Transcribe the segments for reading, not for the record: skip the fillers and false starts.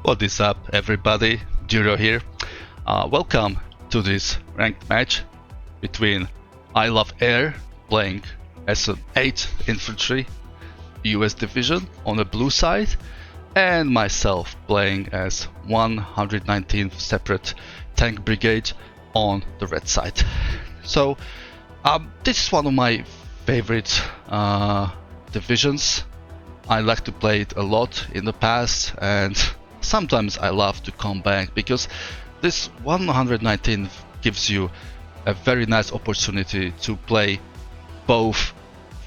What is up, everybody? Duro here. Welcome to this ranked match between I Love Air playing as an 8th Infantry US Division on the blue side, and myself playing as 119th Separate Tank Brigade on the red side. So this is one of my favorite divisions. I like to play it a lot in the past, and sometimes I love to come back because this 119 gives you a very nice opportunity to play both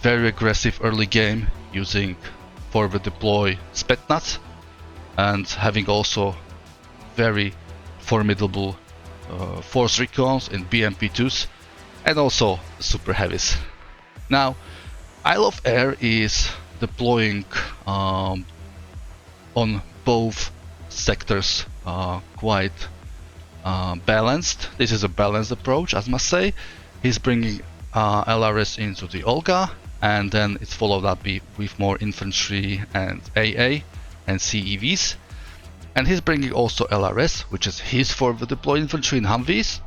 very aggressive early game using forward deploy Spetsnaz and having also very formidable force recons in BMP2s and also super heavies. Now, I Love Air is deploying on both sectors quite balanced. This is a balanced approach, I must say. He's bringing LRS into the Olga, and then it's followed up with more infantry and AA and CEVs. And he's bringing also LRS, which is his forward deployed infantry in Humvees,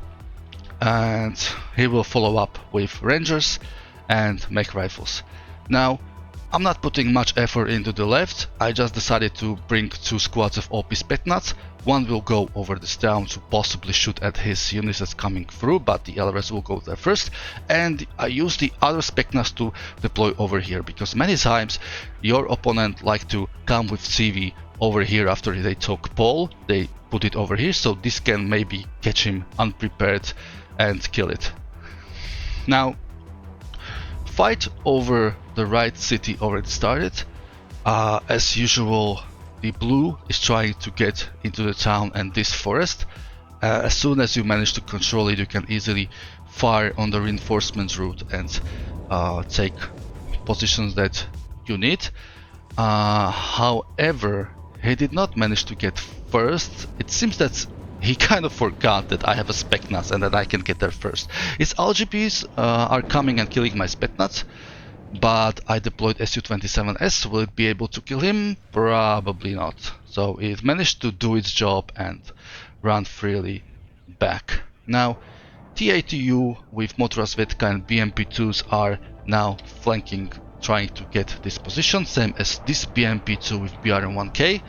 and he will follow up with Rangers and mech rifles. Now, I'm not putting much effort into the left. I just decided to bring 2 squads of OP Spetsnaz. One will go over this town to possibly shoot at his units that's coming through, but the LRS will go there first. And I use the other Spetsnaz to deploy over here, because many times your opponent like to come with CV over here after they took pole. They put it over here, so this can maybe catch him unprepared and kill it. Now, fight over the right city already started. As usual, the blue is trying to get into the town and this forest. As soon as you manage to control it, you can easily fire on the reinforcement route and take positions that you need. However, he did not manage to get first. It seems that he kind of forgot that I have a Spetsnaz and that I can get there first. His LGBs are coming and killing my Spetsnaz, but I deployed Su-27S. Will it be able to kill him? Probably not. So it managed to do its job and run freely back. Now, TATU with DuroSVK and BMP2s are now flanking, trying to get this position, same as this BMP2 with BRM-1K.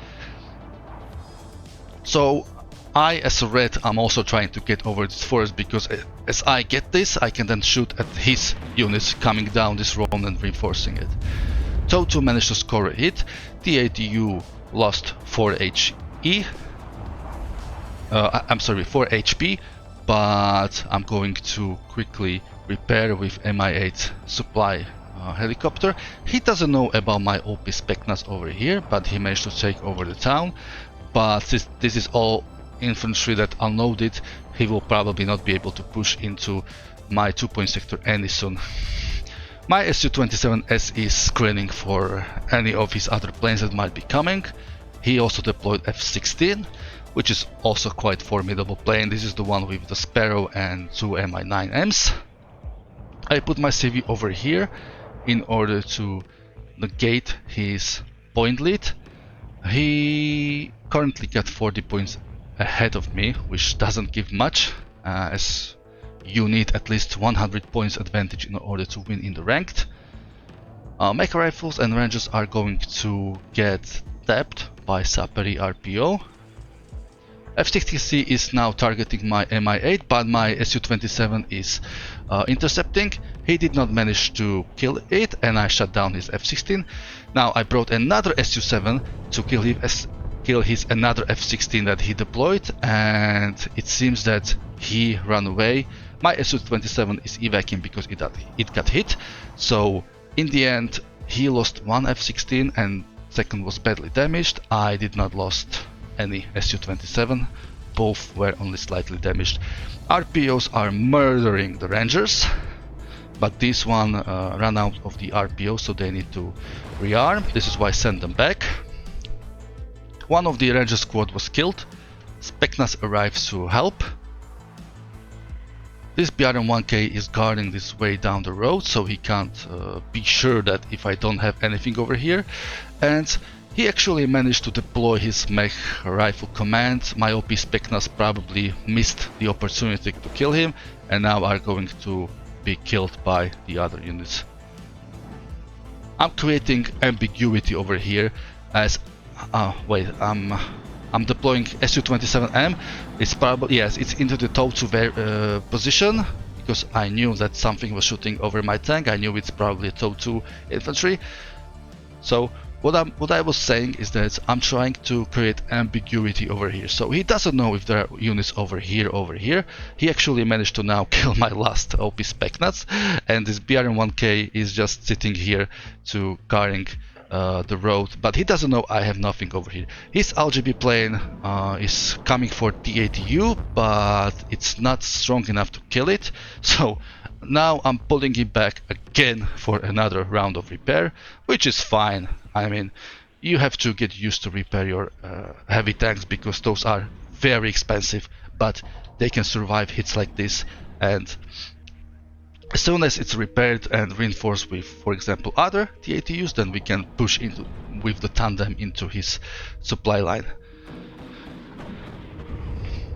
So I, as a red, I'm also trying to get over this forest, because as I get this, I can then shoot at his units coming down this road and reinforcing it. Toto managed to score a hit. TATU lost 4 HE. I'm sorry, 4 HP, but I'm going to quickly repair with Mi-8 supply helicopter. He doesn't know about my OP Spetsnaz over here, but he managed to take over the town. But this is all infantry that unloaded. He will probably not be able to push into my 2-point sector any soon. My Su-27S is screening for any of his other planes that might be coming. He also deployed F-16, which is also quite formidable plane. This is the one with the Sparrow and 2 Mi-9Ms. I put my CV over here in order to negate his point lead. He currently got 40 points ahead of me, which doesn't give much, as you need at least 100 points advantage in order to win in the ranked. Mecha rifles and rangers are going to get tapped by Saperi RPO. F-16C is now targeting my Mi-8, but my Su-27 is intercepting. He did not manage to kill it, and I shut down his F-16. Now I brought another Su-7 to kill his another F-16 that he deployed, and it seems that he ran away. My Su-27 is evacuating because it got hit. So in the end, he lost 1 F-16 and second was badly damaged. I did not lost any Su-27, both were only slightly damaged. RPOs are murdering the Rangers, but this one ran out of the RPO, so they need to rearm. This is why I sent them back. One of the Ranger squad was killed. Spetsnaz arrives to help. This BRM-1K is guarding this way down the road, so he can't be sure that if I don't have anything over here. And He actually managed to deploy his mech rifle command. My OP Specnas probably missed the opportunity to kill him and now are going to be killed by the other units. I'm creating ambiguity over here as I'm deploying Su-27M. It's probably, yes, it's into the top 2 position because I knew that something was shooting over my tank. I knew it's probably top 2 infantry. So what I was saying is that I'm trying to create ambiguity over here. So he doesn't know if there are units over here. He actually managed to now kill my last OP Specnats, and this BRM-1K is just sitting here to guarding the road, but he doesn't know I have nothing over here. His LGB plane is coming for TATU, but it's not strong enough to kill it. So now I'm pulling it back again for another round of repair, which is fine. I mean, you have to get used to repair your heavy tanks because those are very expensive, but they can survive hits like this. And as soon as it's repaired and reinforced with, for example, other TATUs, then we can push into with the tandem into his supply line.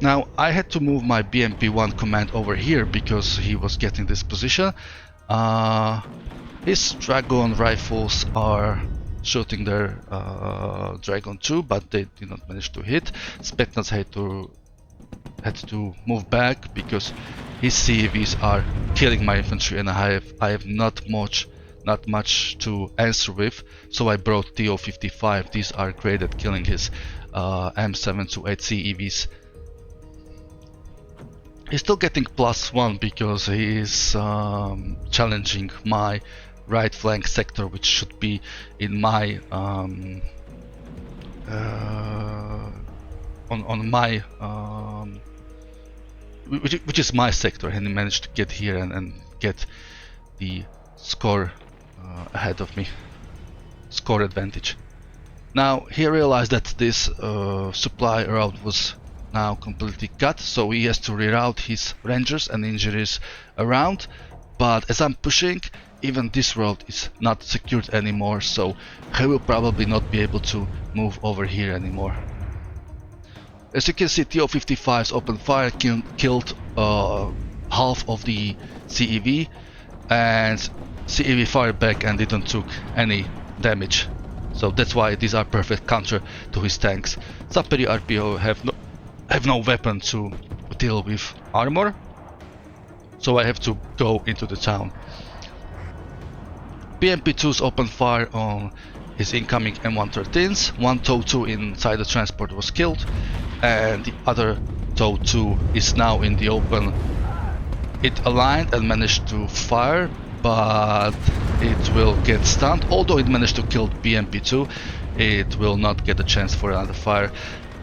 Now I had to move my BMP-1 command over here because he was getting this position. His Dragon rifles are shooting their Dragon 2, but they did not manage to hit. Spetsnaz had to move back because his CEVs are killing my infantry, and I have not much to answer with. So I brought TO-55. These are great at killing his M728 CEVs. He's still getting +1 because he is challenging my right flank sector, which should be in my which is my sector, and he managed to get here and get the score ahead of me, score advantage. Now he realized that this supply route was now completely cut, so he has to reroute his rangers and engineers around, but as I'm pushing, even this road is not secured anymore, so he will probably not be able to move over here anymore. As you can see, TO-55's open fire killed half of the CEV, and CEV fired back and didn't took any damage. So that's why these are perfect counter to his tanks. Saperi RPO have no weapon to deal with armor, so I have to go into the town. BMP-2's open fire on his incoming M113s. One TOW-2 inside the transport was killed, and the other TOW-2 is now in the open. It aligned and managed to fire, but it will get stunned. Although it managed to kill BMP-2, it will not get a chance for another fire.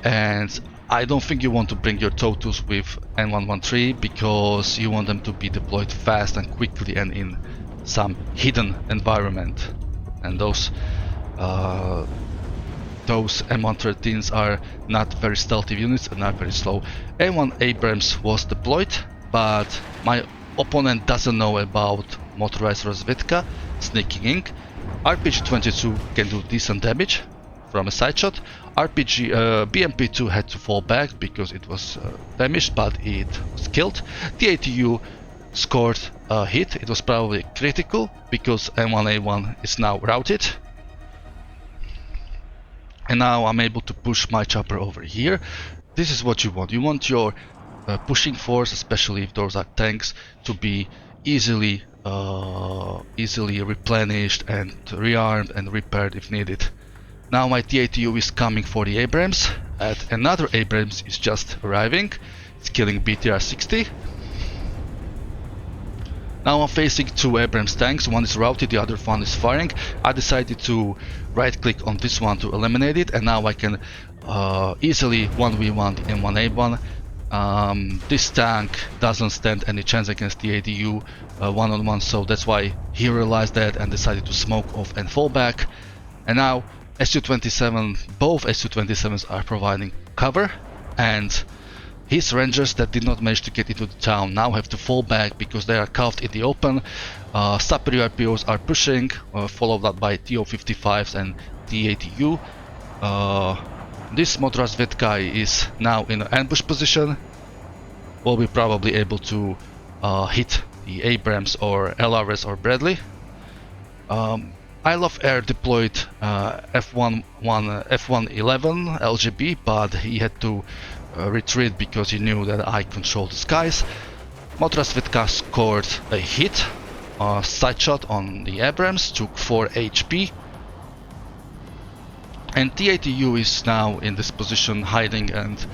And I don't think you want to bring your TOW-2s with N113 because you want them to be deployed fast and quickly and in some hidden environment. And those M113s are not very stealthy units and are very slow. M1 Abrams was deployed, but my opponent doesn't know about motorized DuroSVK sneaking in. RPG-22 can do decent damage from a side shot. BMP-2 had to fall back because it was damaged, but it was killed. The ATU scored a hit. It was probably critical because M1A1 is now routed. And now I'm able to push my chopper over here. This is what you want. You want your pushing force, especially if those are tanks, to be easily replenished and rearmed and repaired if needed. Now my TATU is coming for the Abrams, and another Abrams is just arriving. It's killing BTR-60. Now I'm facing two Abrams tanks. One is routed, the other one is firing. I decided to right click on this one to eliminate it, and now I can easily 1v1 the M1A1. This tank doesn't stand any chance against the ADU one-on-one, so that's why he realized that and decided to smoke off and fall back. And now Su-27, both Su-27s are providing cover, and his rangers that did not manage to get into the town now have to fall back because they are caught in the open. Saperi RPOs are pushing, followed up by TO-55s and TATU. this DuroSVK is now in an ambush position. Will be probably able to hit the Abrams or LRS or Bradley. I Love Air deployed F111 LGB, but he had to retreat because he knew that I control the skies. DuroSVK scored a hit, side shot on the Abrams, took 4 HP. And TATU is now in this position, hiding and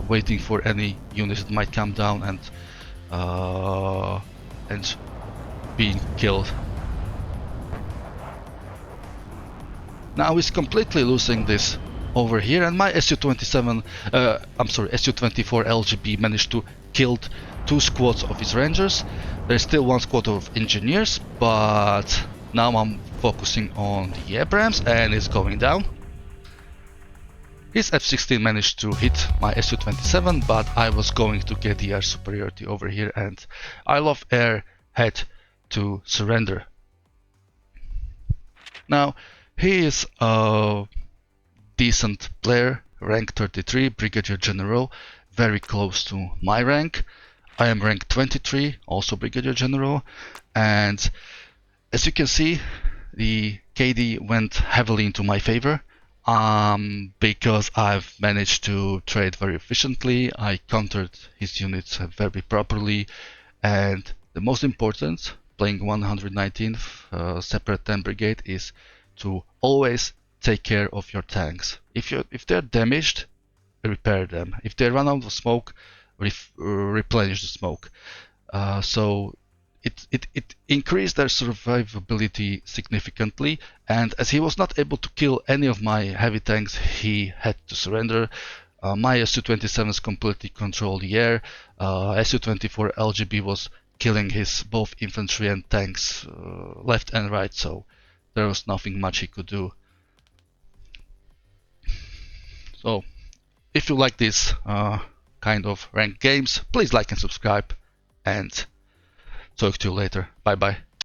waiting for any units that might come down and being killed. Now he's completely losing this over here, and my Su-24 LGB managed to kill 2 squads of his rangers. There's still 1 squad of engineers, but now I'm focusing on the Abrams and it's going down. His F-16 managed to hit my Su-27, but I was going to get the air superiority over here and I Love Air had to surrender. Now, he is a decent player, rank 33, Brigadier General, very close to my rank. I am rank 23, also Brigadier General, and as you can see, the KD went heavily into my favor because I've managed to trade very efficiently. I countered his units very properly, and the most important, playing 119th separate tank brigade, is to always take care of your tanks. If they're damaged, repair them. If they run out of smoke, replenish the smoke. So it increased their survivability significantly, and as he was not able to kill any of my heavy tanks, he had to surrender. My Su-27s completely controlled the air. Su-24 LGB was killing his both infantry and tanks left and right, so there was nothing much he could do. So if you like this kind of ranked games, please like and subscribe, and talk to you later. Bye bye.